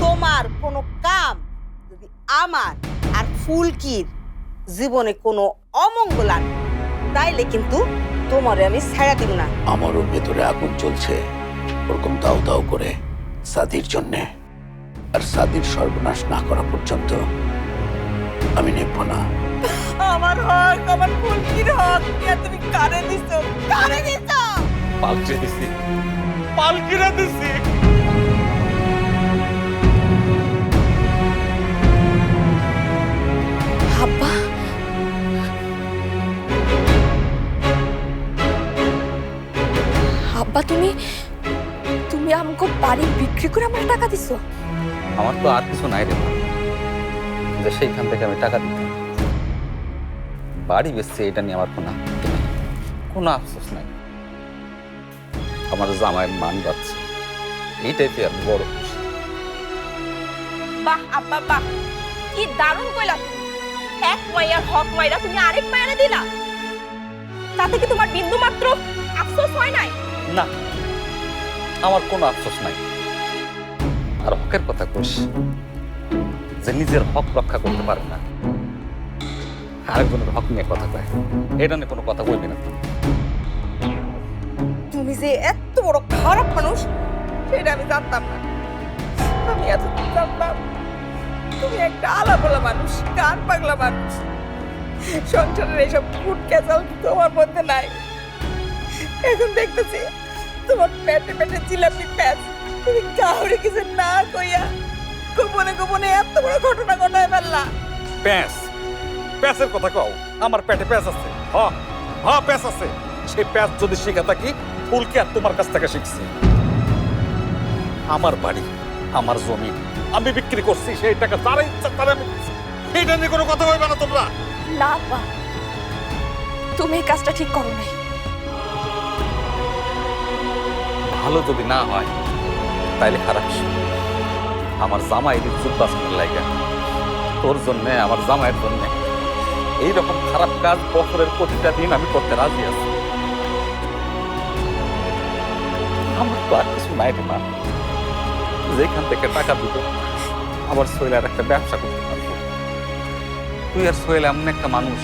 তোমার কোনো কাম যদি আমার আর ফুলকির জীবনে কোনো অমঙ্গল আনে তাইলে কিন্তু তোমারে আমি ছাড়া দিব না। আমারও ভেতরে আগুন চলছে ওরকম দাও দাও করে সাদির জন্যে, আর সাদির সর্বনাশ না করা পর্যন্ত আমি নেব না। আমার হক, আমার ফুলকির হক নিয়ে তুমি কারে দিছো, কারে দিছো? পালকে দিছি, পালকিরা দিছি। আব্বা, আব্বা তুমি তুমি আমাকে বাড়ি বিক্রি করে আমার টাকা দিছো? আমার তো আর কিছু নাই রে মা, যে সেইখান থেকে আমি টাকা দিতাম। বাড়ি বেচছে এটা নিয়ে আমার কোনো আপত্তি নাই, কোনো আফসোস নাই। আমার জামাইয়ের মান বাড়ছে, এইটাইতে আমি বড় খুশি। বাহ আব্বা বাহ, কি দারুণ কইলা তুমি। এক মাইয়ার হক মাইরা তুমি আরেক মাইয়ারে দিলা, তাতে কি তোমার বিন্দু মাত্র আফসোস হয় নাই? না, আমার কোনো আফসোস নাই। আর হকের কথা কোস, যে নিজের হক রক্ষা করতে পারে না আরেকজনের হক নিয়ে কথা কয়, এটা নিয়ে কোনো কথা বলবি না। তুমি যে এত বড় খারাপ মানুষ সেটা আমি জানতাম না। আমি এতদিন জানতাম তুমি একটা আলাপোলা মানুষ, গান পাগলা মানুষ। সংসারের এইসব ফুট ক্যাচাল তোমার মধ্যে নাই। এখন দেখতেছি তোমার পেটে পেটে জিলাপি প্যাচ, তুমি কাউরে কিছু না কইয়া গোপনে গোপনে এত বড় ঘটনা ঘটায় ফেললা। প্যাঁচ, প্যাঁচের কথা কও? আমার পেটে প্যাঁচ আছে, হ্যাঁ প্যাঁচ আছে। সেই প্যাঁচ যদি শিখে থাকি, ফুলকে আর তোমার কাছ থেকে শিখছি। আমার বাড়ি, আমার জমি আমি বিক্রি করছি, সেই টাকা তারা ইচ্ছা তারা আমি দিচ্ছি। এইটা নিয়ে কোনো কথা বলবে না তোমরা। না আব্বা, তুমি এই কাজটা ঠিক করো নাই। ভালো যদি না হয় তাইলে খারাপ। আমার জামাই ইজ্জত বাঁচানোর লাইগা তোর জন্যে, আমার জামাইয়ের জন্যে এইরকম খারাপ কাজ বছরের প্রতিটা দিন আমি করতে রাজি আছি। আমার তো আর কিছু নাই রে মা, যেখান থেকে টাকা দিব আমার সোহেলের একটা ব্যবসা করতে পারবো। তুই আর সোহেল এমন একটা মানুষ,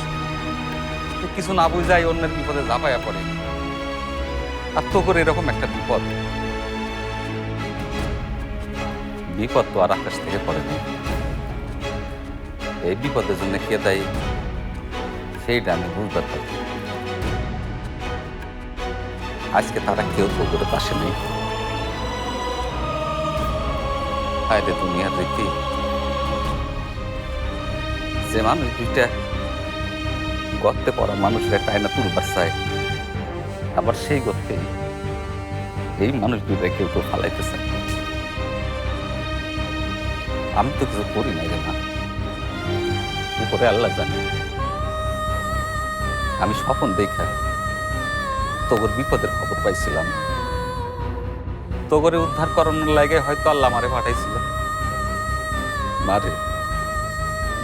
তুই কিছু না বুঝাই অন্যের বিপদে ঝাঁপাইয়া পড়ে। আর তো করে এরকম একটা বিপদ, বিপদ তো আর আকাশ থেকে পড়ে না। এই বিপদের জন্য কে দায়ী সেইটা আমি বুঝতে পারি। আজকে তারা কেউ তো করে পাশে নেই। হায়রে দুনিয়ার রীতি, যে মানুষ দুইটা গর্তে পড়া মানুষের টাইনা তুলবার চায়, আবার সেই গর্তে এই মানুষ দুইটা কেউ কেউ ফালাইতে চায়। আমি তো কিছু করি নাই রে মা, উপরে আল্লাহ জানে। আমি স্বপ্ন দেখা তোর বিপদের খবর পাইছিলাম, তোগরে উদ্ধার করানোর লাগে হয়তো আল্লাহ আমারে পাঠাইছিল। মারে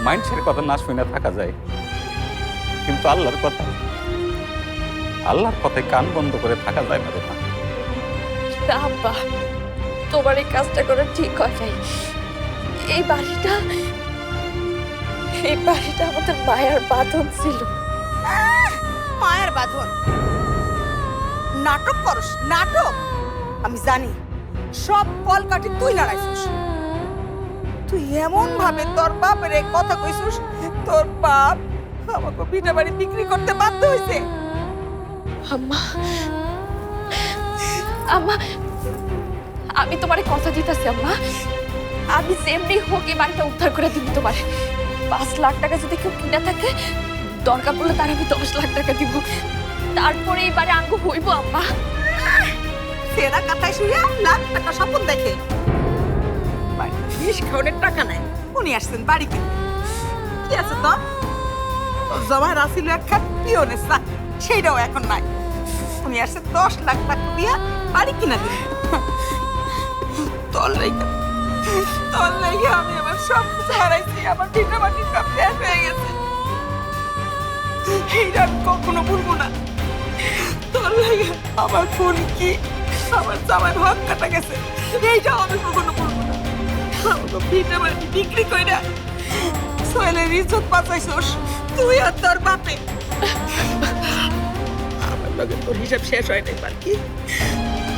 মাইন্ডসের কথা না শুনে থাকা যায়, কিন্তু আল্লাহর কথায় কান বন্ধ করে থাকা যায় না রে মা। না আব্বা, তোমার এই কাজটা করা ঠিক হয় নাই। এই বাড়িটা আমাদের মায়ের বাঁধন ছিল। মায়ের বাঁধন? নাটক করস, নাটক। আমি জানি সব কলকাঠি তুই লড়াইছিস। তুই এমন ভাবে তোর বাপের এই কথা কইছিস, তোর বাপ আমাকে বিটা বাড়ি বিক্রি করতে বাধ্য হয়েছে। আম্মা, আম্মা, আমি তোমারে কথা দিতেছি আম্মা, আমি যেমনি হোক এই বাড়িটা উদ্ধার করে দিব তোমার। 5 লাখ টাকা যদি কেউ কিনা থাকে, দরকার পড়লে তার আমি 10 লাখ টাকা দিব। তারপরে এই বাড়ি আঙ্গু হইব আম্মা। সেরা কথায় শুয়ে লাখ টাকা স্বপ্ন দেখে বিষ খাওয়ানোর টাকা নাই। উনি আসছেন বাড়িতে, কি আছে তো জমা রাশিল একটা পিওনের চা, সেইটাও এখন নাই। উনি আসছে 10 লাখ টাকা দিয়া বাড়ি কিনা দিল। তোর লাইগা আমি আমার সব কিছু হারাইছি, আমার ভিটা মাটি সব শেষ হয়ে গেছে। এইটা আমি কখনো ভুলবো না। তোর লাইগা আমার ফুলকি আমার জামাই ভাগ কাটা গেছে, এইটাও আমি কখনো বলবো না। আমাকে ভিটে বাড়ি বিক্রি কইরা সোহেলের ইজ্জত বাঁচাইছস তুই আর তোর বাপে। আমার লগে তোর হিসাব শেষ হয় নাই পারকি,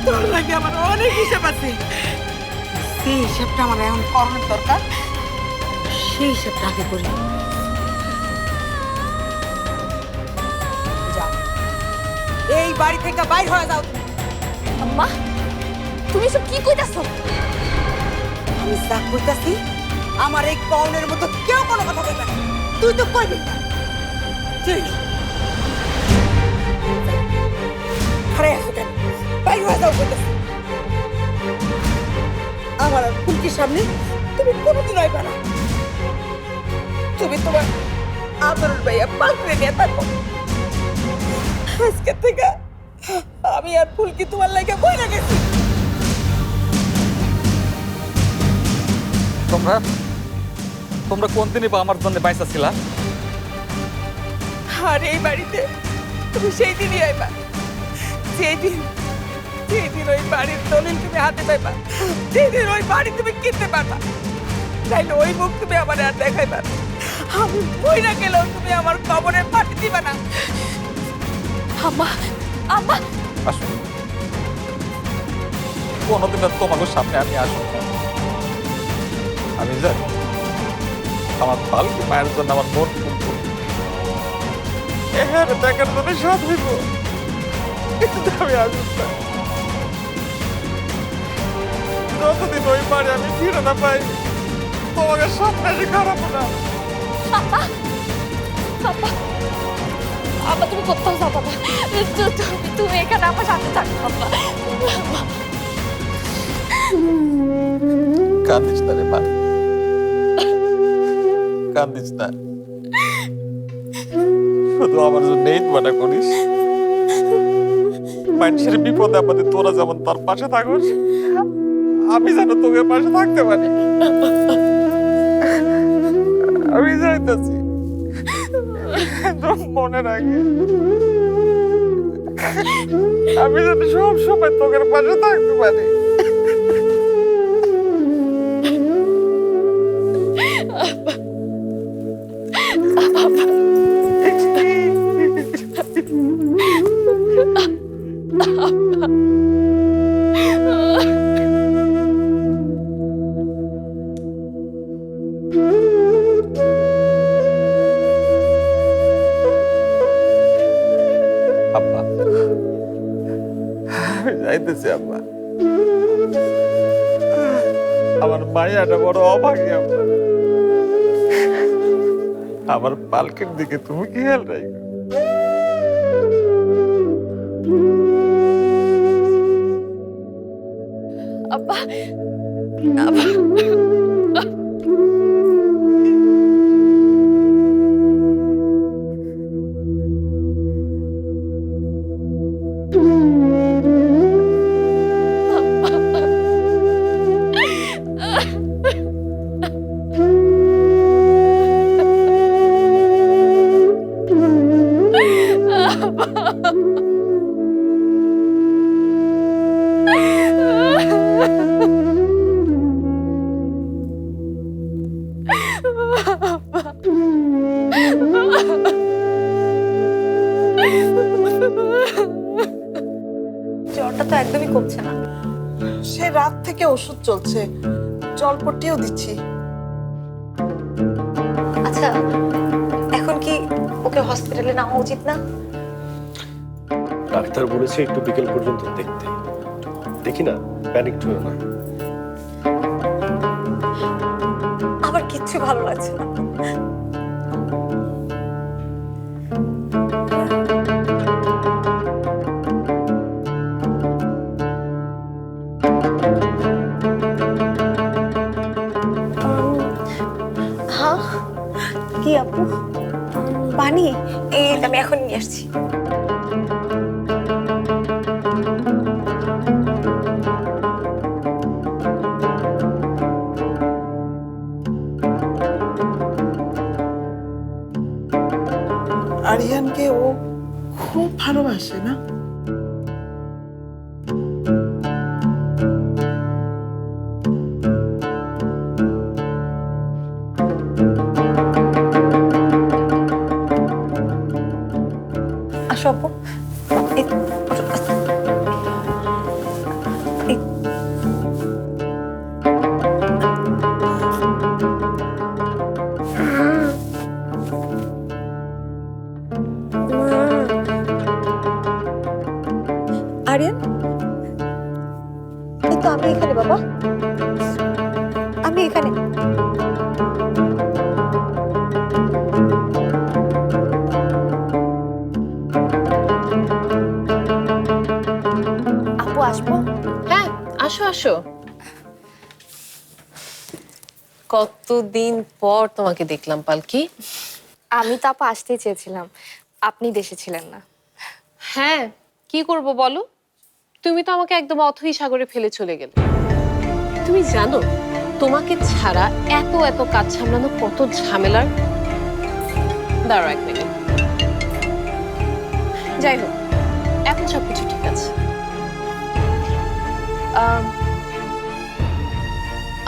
তোর লাগে আমার অনেক হিসাব আছে। সেই হিসাবটা আমার এখন করার দরকার, সেই হিসাবটা আগে করি। যাও, এই বাড়ি থেকে বাইর হয়ে যাও তুমি। আম্মা তুমি সব কি কইতাছো? আমি যা কইতাছি আমার এই কওনের মতো কেউ কোনো কথা কইবে না। তুই তো কইবি না। আরে আসো কেন, বাইর হয়ে যাও কইতাছি। আমার আর ফুলকির সামনে তুমি কোনোদিন আইবা না। তুমি তোমার আদরের ভাইয়া পালকে নিয়ে থাকো। আজকে থেকে আমি আর ফুলকি তোমার লাগে বইরা গেছি। তোমরা তোমরা কোন দিনই বা আমার জন্য বাইসা ছিলা? আর এই বাড়িতে তুমি সেই দিনই আইবা যেদিন ওই বাড়ির দলিল তুমি হাতে পাইবা, যেদিন ওই বাড়ি তুমি কিনতে পারবা। তাইলে ওই মুখ তুমি আমার আর দেখাইবা না। আমি বইরা গেলেও তুমি আমার কবরে পাঠিয়ে দিবা না। আম্মা আম্মা আসো, কোনোদিন আর তোমাদের সামনে আমি আসবো না। আমি জানি আমার পালকি মায়ের জন্য আমার মন খুলবো, এখানে দেখার জন্য সব হইব, কিন্তু আমি আসবো না। যতদিন ওই বাড়ি আমি ফিরে না পাই, তোমাকে সামনে এসে খারাপ না। আম্মা আম্মা আম্মা তুমি কোথাও যাবো না। তুমি এখানে আমার সাথে থাকো আম্মা। কান্দিস না রে মা, কান্দিস না। শুধু আমার জন্য এই দোয়াটা করিস, মানুষের বিপদে আপদে তোরা যেমন তার পাশে থাকস, আমি যেন তোকে পাশে থাকতে পারি। আমি যাইতেছি, মনে রাখি আমি যেন সব সময় তোকে পাশে থাকতে পারি। আব্বা, আমি যাইতেছি আব্বা। আমার মায়াটা বড় অভাগী আব্বা। আমার পালকের দিকে তুমি খেয়াল রাখো। আব্বা আব্বা জ্বরটা তো একদমই কমছে না। সে রাত থেকে ওষুধ চলছে, জলপট্টিও দিচ্ছি। আচ্ছা এখন কি ওকে হসপিটালে নেওয়া উচিত না? ডাক্তার বলেছে একটু বিকেল পর্যন্ত দেখতে। দেখি না, প্যানিক হও না। আমার কিচ্ছু ভালো লাগছে না। হ্যাঁ কি আপু? পানি এই আমি এখন নিয়ে আসছি। আরিয়ানকে ও খুব ভালোবাসে না? বসো আপু। এই, বসো। এই, আরিয়ান, এই তো আমি এখানে বাবা, আমি এখানে। আপু আসবো? হ্যাঁ, আসো আসো। কতদিন পর তোমাকে দেখলাম পালকি। আমি তো আপা আসতেই চেয়েছিলাম, আপনি দেশে ছিলেন না। হ্যাঁ, কি করব বলো, তুমি তো আমাকে একদম অথই সাগরে ফেলে চলে গেলে। তুমি জানো তোমাকে ছাড়া এত এত কাজ সামলানো কত ঝামেলার। দাঁড়াও এক মিনিট। যাই হোক, এখন সবকিছু ঠিক আছে।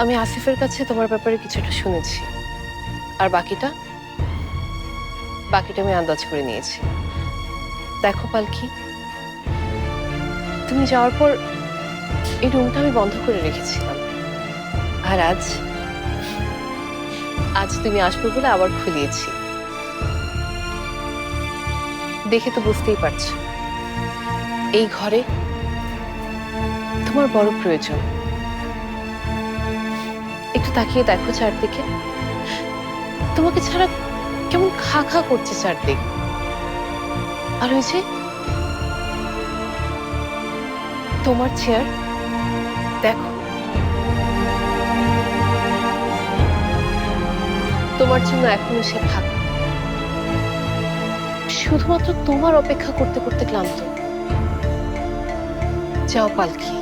আমি আসিফের কাছে তোমার ব্যাপারে কিছুটা শুনেছি, আর বাকিটা আমি আন্দাজ করে নিয়েছি। দেখো পালকি, তুমি যাওয়ার পর এই রুমটা আমি বন্ধ করে রেখেছিলাম, আর আজ তুমি আসবে বলে আবার খুলিয়েছি। দেখে তো বুঝতেই পারছো এই ঘরে তোমার বড় প্রয়োজন। একটু তাকিয়ে দেখো চারদিকে, তোমাকে ছাড়া কেমন খা খা করছে চারদিক। আর ওই যে তোমার চেয়ার, দেখো তোমার জন্য এখনো সে থাক, শুধুমাত্র তোমার অপেক্ষা করতে করতে ক্লান্ত। যাও পালকি,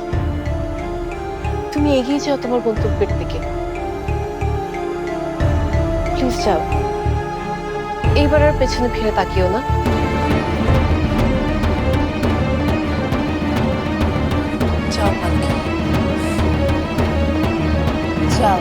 তুমি এগিয়ে যাও তোমার গন্তব্যের দিকে। প্লিজ যাও, এইবার আর পেছনে ফিরে তাকিও না। যাও পালকি, যাও।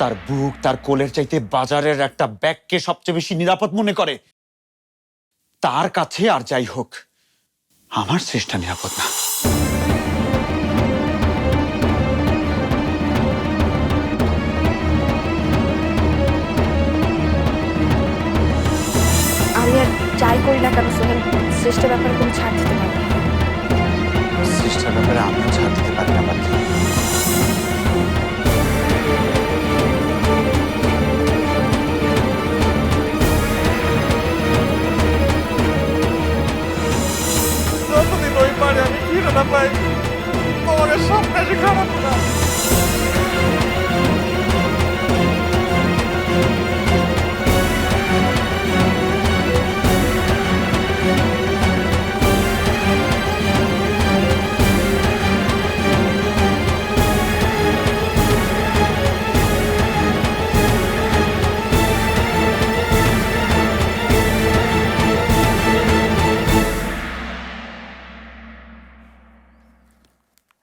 তার বুক তার কোলের চাইতে বাজারের একটা ব্যাগকে সবচেয়ে বেশি নিরাপদ মনে করে, তার কাছে আর যাই হোক আমার চেষ্টা নিরাপদ না। আমি আর যাই করি না কেন সোহেল, শ্রেষ্ঠের ব্যাপারে কোনো ছাড় দিতে পারবো না। চেষ্টার ব্যাপারে আমিও ছাড় দিতে পারি না বাকি। যতদিন ওই পারে আমি ফিরে না পাই, তোমার সামনে এসে খারাপ না।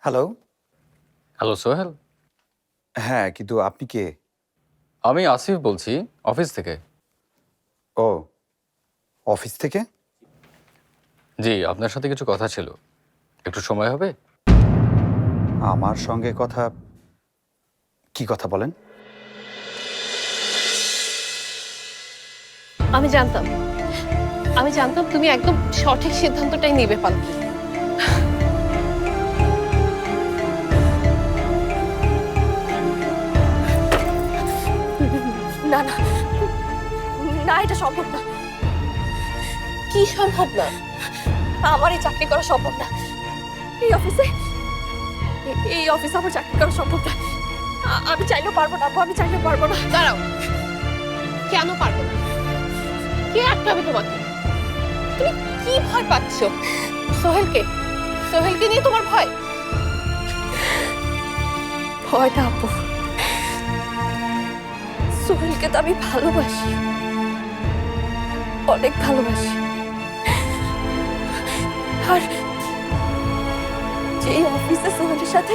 হ্যালো। হ্যালো সোহেল, হ্যাঁ, কিন্তু আপনি কে? আমি আসিফ বলছি, অফিস থেকে। ও, অফিস থেকে? জি, আপনার সাথে কিছু কথা ছিল, একটু সময় হবে? আমার সঙ্গে কথা? কি কথা বলেন? আমি জানতাম তুমি একদম সঠিক সিদ্ধান্তটাই নেবে পালকি। না না, না, এটা সম্ভব না। কি সম্ভব না? আমার এই চাকরি করা সম্ভব না। এই অফিসে আমার চাকরি করা সম্ভব না। আমি চাইলেও পারবো না আপু, আমি চাইলেও পারবো না। দাঁড়াও, কেন পারবো না? কে আটকাবে তোমাকে? তুমি কি ভয় পাচ্ছ? সোহেলকে সোহেলকে নিয়ে তোমার ভয়? ভয় না আপু, সোহেলকে তো আমি ভালোবাসি, অনেক ভালোবাসি। আর যে অফিসে সোহেলের সাথে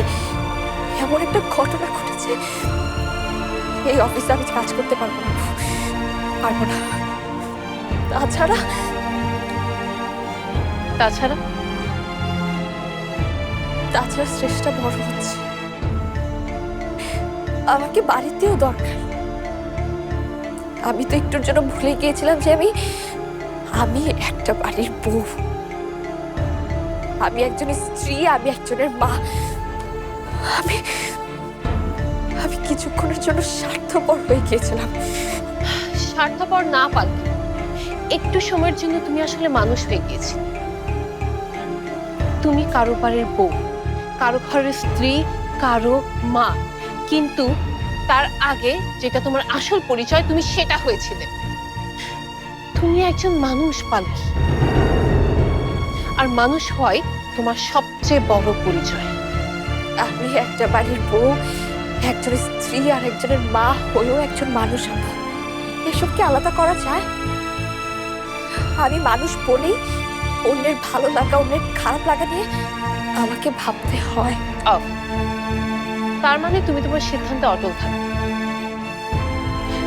এমন একটা ঘটনা ঘটেছে, এই অফিসে আমি কাজ করতে পারবো না, পারবো না। তাছাড়া তাছাড়া তাছাড়া স্ট্রেসটা বড় হচ্ছে। আমাকে বাড়িতেও দরকার। আমি তো একটুর জন্য ভুলে গিয়েছিলাম যে আমি একটা বাড়ির বউ, আমি একজনের স্ত্রী, আমি একজনের মা। আমি আমি কিছুক্ষণের জন্য স্বার্থপর হয়ে গিয়েছিলাম। স্বার্থপর না পাল্টি, একটু সময়ের জন্য তুমি আসলে মানুষ হয়ে গিয়েছিলে। তুমি কারো বাড়ির বউ, কারো ঘরের স্ত্রী, কারো মা, কিন্তু তার আগে যেটা তোমার আসল পরিচয় তুমি সেটা হয়েছিলে। তুমি একজন মানুষ পালকি, আর মানুষ হয় তোমার সবচেয়ে বড় পরিচয়। আমি একটা বাড়ির বউ, একজনের স্ত্রী আর একজনের মা হয়েও একজন মানুষ হব। এসব কি আলাদা করা যায়? আমি মানুষ বলেই অন্যের ভালো লাগা, অন্যের খারাপ লাগা নিয়ে আমাকে ভাবতে হয়। তার মানে তুমি তোমার সিদ্ধান্তে অটল থাকবে।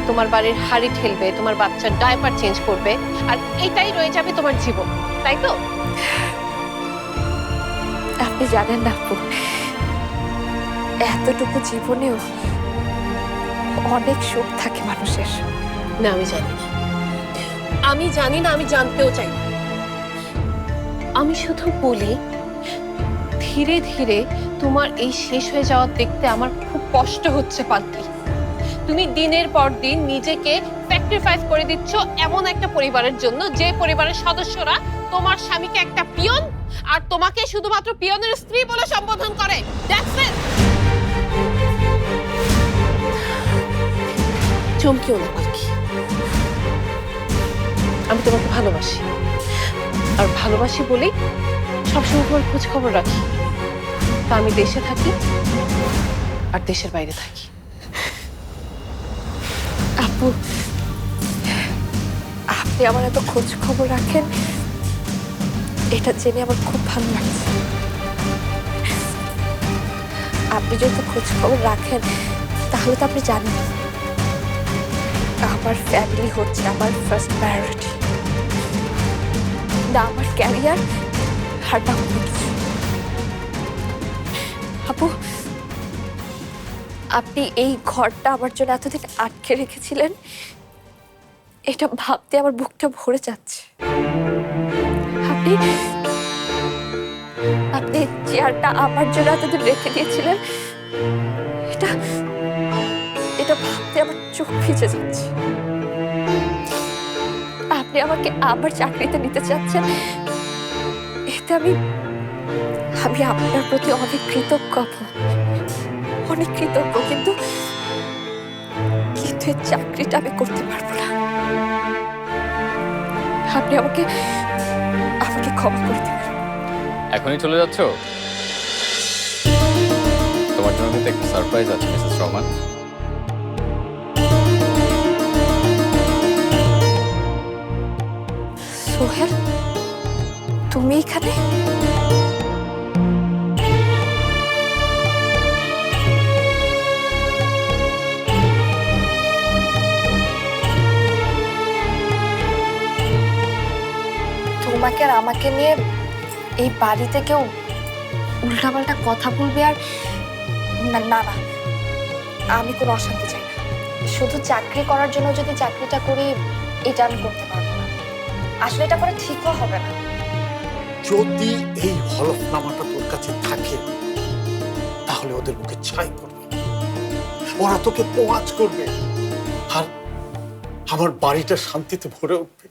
তোমার বাড়ির হাড়ি ঠেলবে, তোমার বাচ্চার ডায়পার চেঞ্জ করবে, আর এটাই রয়ে যাবে তোমার জীবন, তাই তো? আপনি জানেন না আপু, এতটুকু জীবনেও অনেক সুখ থাকে মানুষের। না, আমি জানি না, আমি জানি না, আমি জানতেও চাই না। আমি শুধু বলি, ধীরে ধীরে তোমার এই শেষ হয়ে যাওয়া দেখতে আমার খুব কষ্ট হচ্ছে পাল্কি। তুমি দিনের পর দিন নিজেকে স্যাক্রিফাইস করে দিচ্ছ এমন একটা পরিবারের জন্য, যে পরিবারের সদস্যরা তোমার স্বামীকে একটা পিয়ন আর তোমাকে শুধুমাত্র পিয়নের স্ত্রী বলে সম্বোধন করে। That's it. চমকিও না পালকি, আমি তোমাকে ভালোবাসি, আর ভালোবাসি বলেই সবসময় তোমার খোঁজ খবর রাখি। তা আমি দেশে থাকি আর দেশের বাইরে থাকি। আপু, আপনি আমার এত খোঁজ খবর রাখেন, এটা জেনে আমার খুব ভালো লাগছে। আপনি যদি খোঁজ খবর রাখেন, তাহলে তো আপনি জানেন আমার ফ্যামিলি হচ্ছে আমার ফার্স্ট প্রায়োরিটি, না আমার ক্যারিয়ার আর না অন্য কিছু। আপু, আপনি এই ঘরটা আমার জন্য এতদিন আটকে রেখেছিলেন, এটা ভাবতে আমার বুকটা ভরে যাচ্ছে। আপনি আপনি চেয়ারটা আমার জন্য এতদিন রেখে দিয়েছিলেন, এটা এটা ভাবতে আমার চোখ ভিজে যাচ্ছে। আপনি আমাকে আবার চাকরিতে নিতে চাচ্ছেন, এতে আমি আপনার প্রতি অনেক কৃতজ্ঞ, অনেক কৃতজ্ঞ। কিন্তু এই চাকরিটা আমি করতে পারবো না। আপনি আমাকে ক্ষমা করে দেবেন। এখনই চলে যাচ্ছ? তোমার জন্য কিন্তু একটা সারপ্রাইজ আছে মিসেস রহমান। সোহেল, তুমি এখানে? তোমাকে আর আমাকে নিয়ে এই বাড়িতে কেউ উল্টাপাল্টা কথা বলবে, আর না না না, আমি কোনো অশান্তি চাই না। শুধু চাকরি করার জন্য যদি চাকরিটা করি, এটা আমি করতে পারবো না। আসলে এটা করে ঠিকও হবে না। যদি এই হলফনামাটা তোর কাছে থাকে, তাহলে ওদের মুখে ছাই পড়বে, ওরা তোকে পোয়াজ করবে, আর আমার বাড়িটা শান্তিতে ভরে উঠবে।